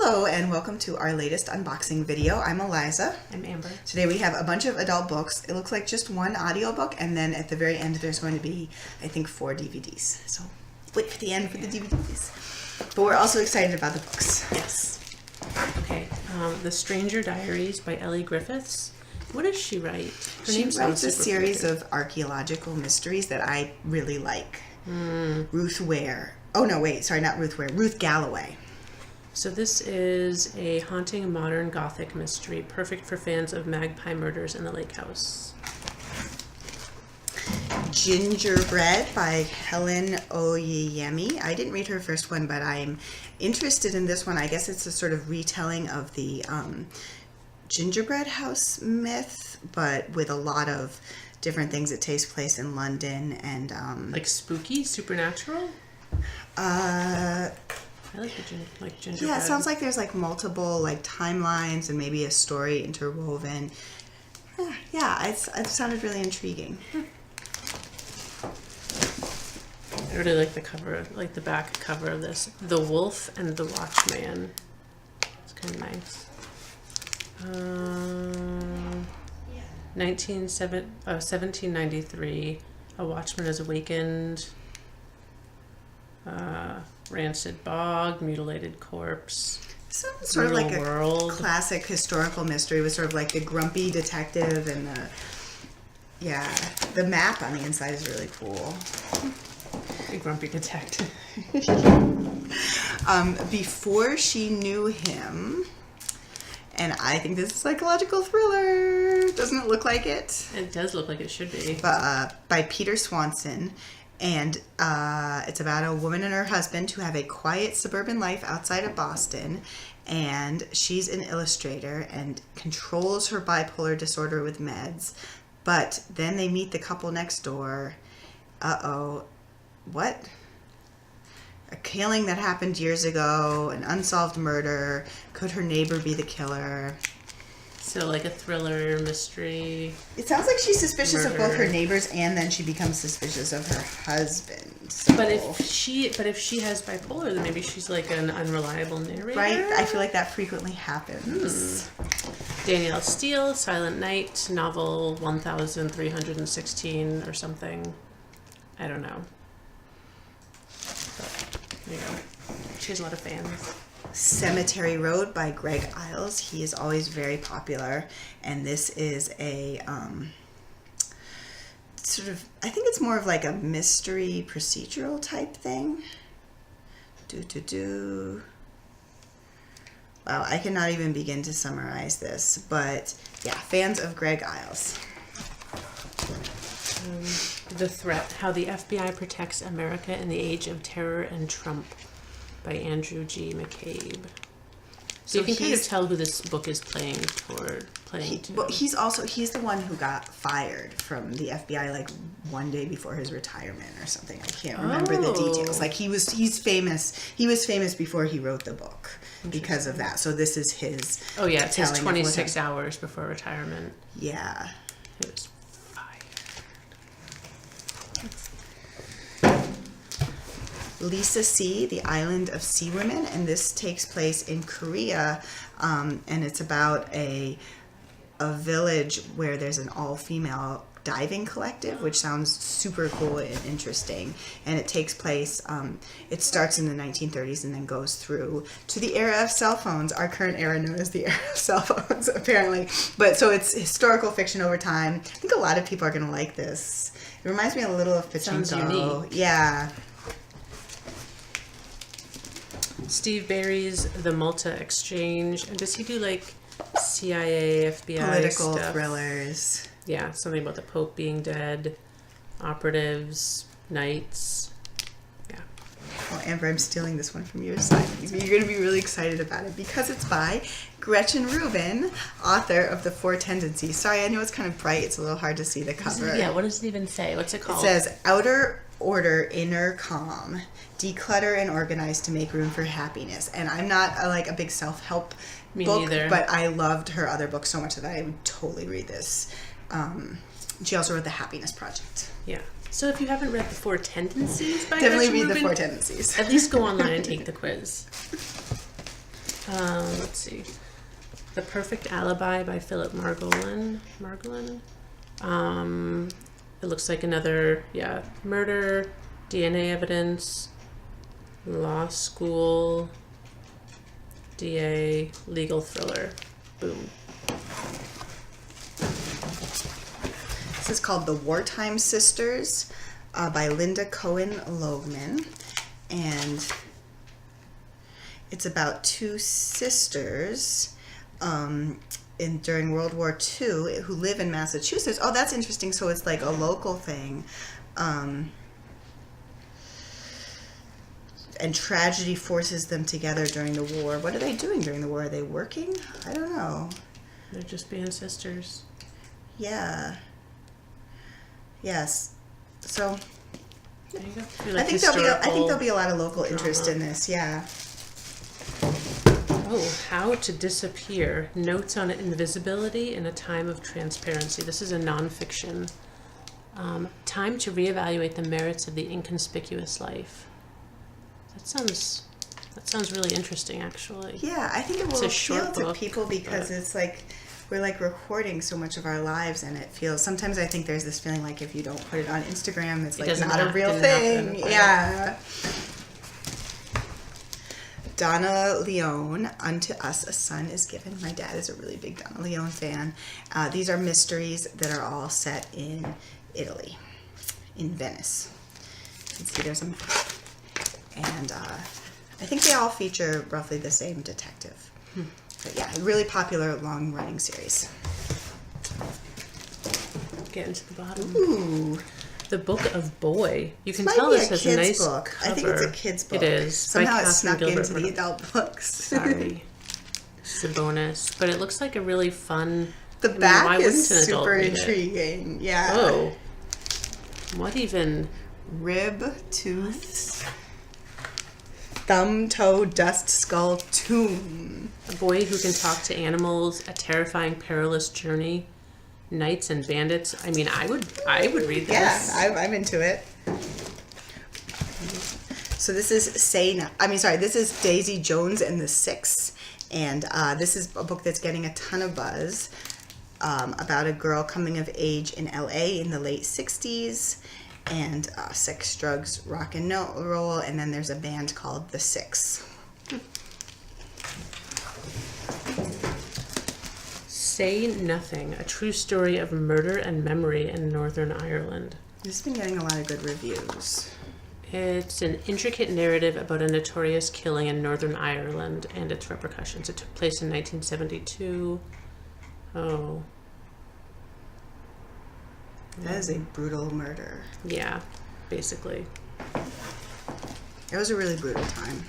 Hello and welcome to our latest unboxing video. I'm Eliza. I'm Amber. Today we have a bunch of adult books. It looks like just one audiobook, and then at the very end there's going to be, I think, 4 DVDs. So wait for the end for the DVDs. But we're also excited about the books. Yes. Okay. The Stranger Diaries by Elly Griffiths. What does she write? She writes a series of archaeological mysteries that I really like. Ruth Ware. Oh no, wait, sorry, not Ruth Ware. Ruth Galloway. So this is a haunting modern gothic mystery, perfect for fans of magpie murders in the lake house. Gingerbread by Helen Oyeyemi. I didn't read her first one, but I'm interested in this one. I guess it's a sort of retelling of the gingerbread house myth, but with a lot of different things. It takes place in London and like spooky, supernatural. I like gingerbread. Yeah, it sounds like there's like multiple like timelines and maybe a story interwoven. Yeah, it sounded really intriguing. I really like the cover, like the back cover of this. The Wolf and the Watchman. It's kind of nice. 1793. A watchman is awakened. Rancid bog, mutilated corpse. Sounds sort of like a classic historical mystery with sort of like the grumpy detective and the map on the inside is really cool. A grumpy detective. Before she knew him, and I think this is a psychological thriller. Doesn't it look like it? It does look like it should be. By Peter Swanson. And it's about a woman and her husband who have a quiet suburban life outside of Boston. And she's an illustrator and controls her bipolar disorder with meds. But then they meet the couple next door. What? A killing that happened years ago, an unsolved murder. Could her neighbor be the killer? So like a thriller mystery. It sounds like she's suspicious of both her neighbors, and then she becomes suspicious of her husband. So. But if she has bipolar, then maybe she's like an unreliable narrator. Right? I feel like that frequently happens. Danielle Steele, Silent Night, novel 1316 or something. I don't know. But there you go. She has a lot of fans. Cemetery Road by Greg Iles. He is always very popular, and this is a sort of, I think it's more of like a mystery procedural type thing. Wow, I cannot even begin to summarize this, but yeah, fans of Greg Iles. The Threat: How the FBI Protects America in the Age of Terror and Trump by Andrew G. McCabe. So you can kind of tell who this book is playing to. Well, he's the one who got fired from the FBI like one day before his retirement or something. I can't remember the details. Like he's famous. He was famous before he wrote the book because of that. So this is his. Oh yeah, it's his 26 hours before retirement. Yeah. He was fired. Lisa C., The Island of Sea Women, and this takes place in Korea, and it's about a village where there's an all-female diving collective, which sounds super cool and interesting. And it takes place, it starts in the 1930s and then goes through to the era of cell phones, our current era known as the era of cell phones, apparently. But so it's historical fiction over time. I think a lot of people are going to like this. It reminds me a little of Pachinko. Sounds unique. Yeah. Steve Barry's The Malta Exchange. And does he do like CIA, FBI political stuff? Thrillers? Yeah, something about the Pope being dead, operatives, knights. Yeah. Well, Amber, I'm stealing this one from your side. You're going to be really excited about it because it's by Gretchen Rubin, author of The Four Tendencies. Sorry, I know it's kind of bright. It's a little hard to see the cover. Yeah, what does it even say? What's it called? It says, Outer Order, Inner Calm. Declutter and organize to make room for happiness. And I'm not a big self-help book, neither. But I loved her other books so much that I would totally read this. She also wrote The Happiness Project. Yeah. So if you haven't read The Four Tendencies by definitely Gretchen read Rubin, The Four Tendencies. at least go online and take the quiz. Let's see. The Perfect Alibi by Phillip Margolin. It looks like another, murder, DNA evidence, law school, DA, legal thriller. Boom. This is called The Wartime Sisters by Lynda, Cohen, Loigman. And it's about two sisters during World War II who live in Massachusetts. Oh, that's interesting. So it's like a local thing. And tragedy forces them together during the war. What are they doing during the war? Are they working? I don't know. They're just being sisters. Yeah. Yes. So There you go. I think there'll be a lot of local interest in this. Yeah. Oh, How to Disappear. Notes on Invisibility in a Time of Transparency. This is a nonfiction. Time to reevaluate the merits of the inconspicuous life. That sounds really interesting, actually. Yeah, I think it will appeal to people because but it's like we're like recording so much of our lives, and it feels. Sometimes I think there's this feeling like if you don't put it on Instagram, it's like not a real thing. Yeah. Donna Leone, Unto Us a Son is Given. My dad is a really big Donna Leone fan. These are mysteries that are all set in Italy, in Venice. You can see there's a map. And I think they all feature roughly the same detective. But yeah, really popular long-running series. Getting to the bottom. Ooh. The Book of Boy. You can This tell might be this a has kid's a nice book. cover. I think it's a kid's book. It is. Somehow by it snuck Gilbert into the adult books. Sorry. This is a bonus. But it looks like a really fun... The back why is wouldn't an adult super read it? intriguing. Yeah. Oh. What even? Rib, tooth, thumb, toe, dust, skull, tomb. A boy who can talk to animals, a terrifying, perilous journey, knights and bandits. I mean, I would read this. Yeah, I'm into it. So this is this is Daisy Jones and the Six, and this is a book that's getting a ton of buzz about a girl coming of age in LA in the late 60s, and sex, drugs, rock and roll, and then there's a band called The Six. Say Nothing, a true story of murder and memory in Northern Ireland. This has been getting a lot of good reviews. It's an intricate narrative about a notorious killing in Northern Ireland and its repercussions. It took place in 1972. Oh. That is a brutal murder. Yeah, basically. It was a really brutal time.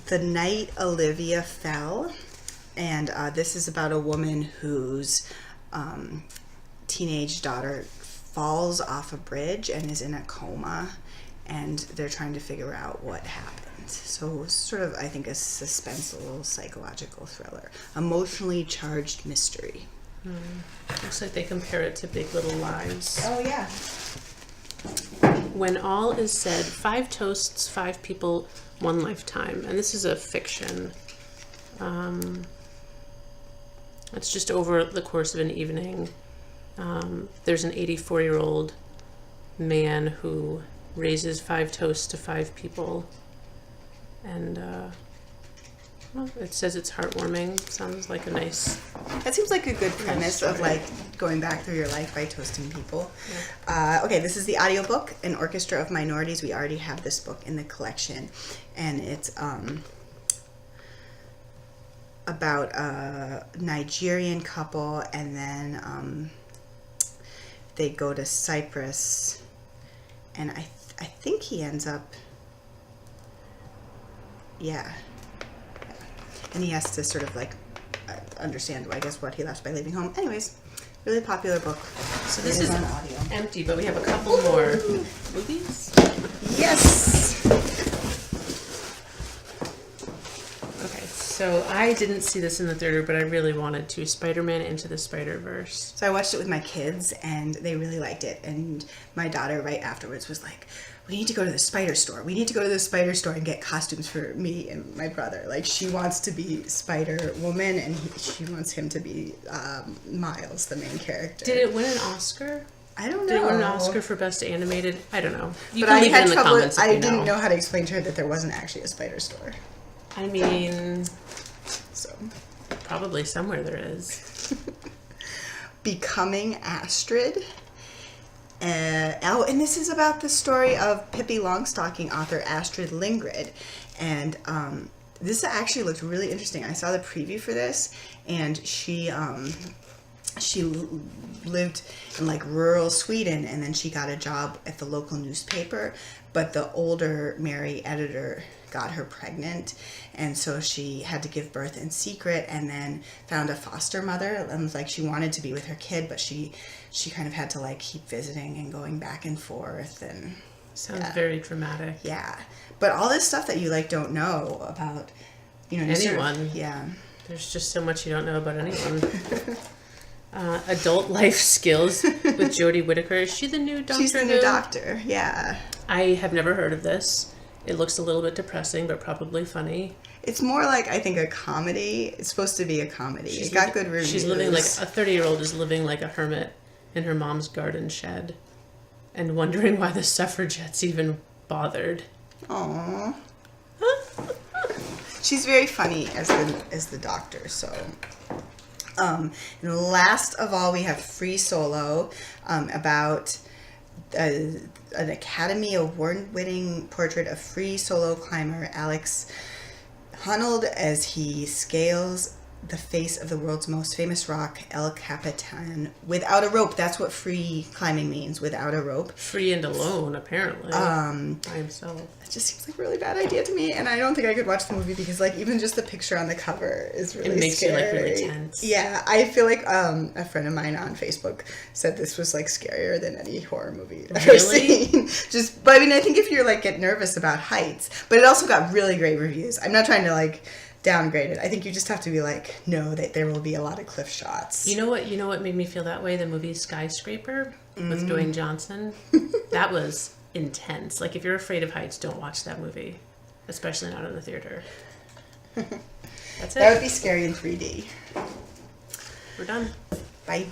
The Night Olivia Fell, and this is about a woman whose teenage daughter falls off a bridge and is in a coma, and they're trying to figure out what happened. So it's sort of, I think, a suspenseful psychological thriller. Emotionally charged mystery. Looks like they compare it to Big Little Lies. Oh, yeah. When All Is Said, 5 Toasts, 5 People, 1 Lifetime. And this is a fiction. It's just over the course of an evening. There's an 84-year-old man who raises 5 toasts to 5 people. And well, it says it's heartwarming. Sounds like a nice... That seems like a good premise of like going back through your life by toasting people. Yeah. Okay, this is the audiobook, An Orchestra of Minorities. We already have this book in the collection, and it's about a Nigerian couple, and then they go to Cyprus, and I think he ends up, yeah. And he has to sort of like understand, I guess, what he left by leaving home. Anyways, really popular book. So this is on audio. Empty, but we have a couple more movies. Yes. Okay, so I didn't see this in the theater, but I really wanted to. Spider-Man Into the Spider-Verse. So I watched it with my kids, and they really liked it. And my daughter, right afterwards, was like, we need to go to the spider store. We need to go to the spider store and get costumes for me and my brother. Like, she wants to be Spider Woman, and she wants him to be Miles, the main character. Did it win an Oscar? I don't know. Did it win an Oscar for Best Animated? I don't know. You but can I leave it had in the trouble. comments if I you didn't know how to explain to her that there wasn't actually a spider store. I mean, So, probably somewhere there is. Becoming Astrid. And this is about the story of Pippi Longstocking author Astrid Lindgren. And this actually looked really interesting. I saw the preview for this, and she lived in like rural Sweden, and then she got a job at the local newspaper, but the older Mary editor got her pregnant, and so she had to give birth in secret, and then found a foster mother, and was like, she wanted to be with her kid, but she kind of had to like keep visiting and going back and forth. And Sounds very dramatic. yeah, but all this stuff that you like don't know about, you know, Anyone. yeah, There's just so much you don't know about anyone. Adult Life Skills with Jodie Whittaker. Is she the new doctor? she's the new doctor. Yeah, I have never heard of this. It looks a little bit depressing, but probably funny. it's more like, I think, a comedy. It's supposed to be a comedy. It got good reviews. She's living like a 30-year-old is living like a hermit in her mom's garden shed, and wondering why the suffragettes even bothered. Aww. She's very funny as the doctor. So, and last of all, we have Free Solo, about an Academy Award-winning portrait of free solo climber Alex Honnold as he scales the face of the world's most famous rock, El Capitan, without a rope. That's what free climbing means, without a rope. Free and alone, apparently. By himself. It just seems like a really bad idea to me, and I don't think I could watch the movie because, like, even just the picture on the cover is really scary. It makes you, like, really tense. Yeah, I feel like a friend of mine on Facebook said this was, like, scarier than any horror movie I've ever seen. But I mean, I think if you're, like, get nervous about heights, but it also got really great reviews. I'm not trying to, like, downgrade it. I think you just have to be like, no, that there will be a lot of cliff shots. You know what made me feel that way? The movie Skyscraper with Dwayne Johnson. That was intense. Like, if you're afraid of heights, don't watch that movie, especially not in the theater. That's it. That would be scary in 3D. We're done. Bye.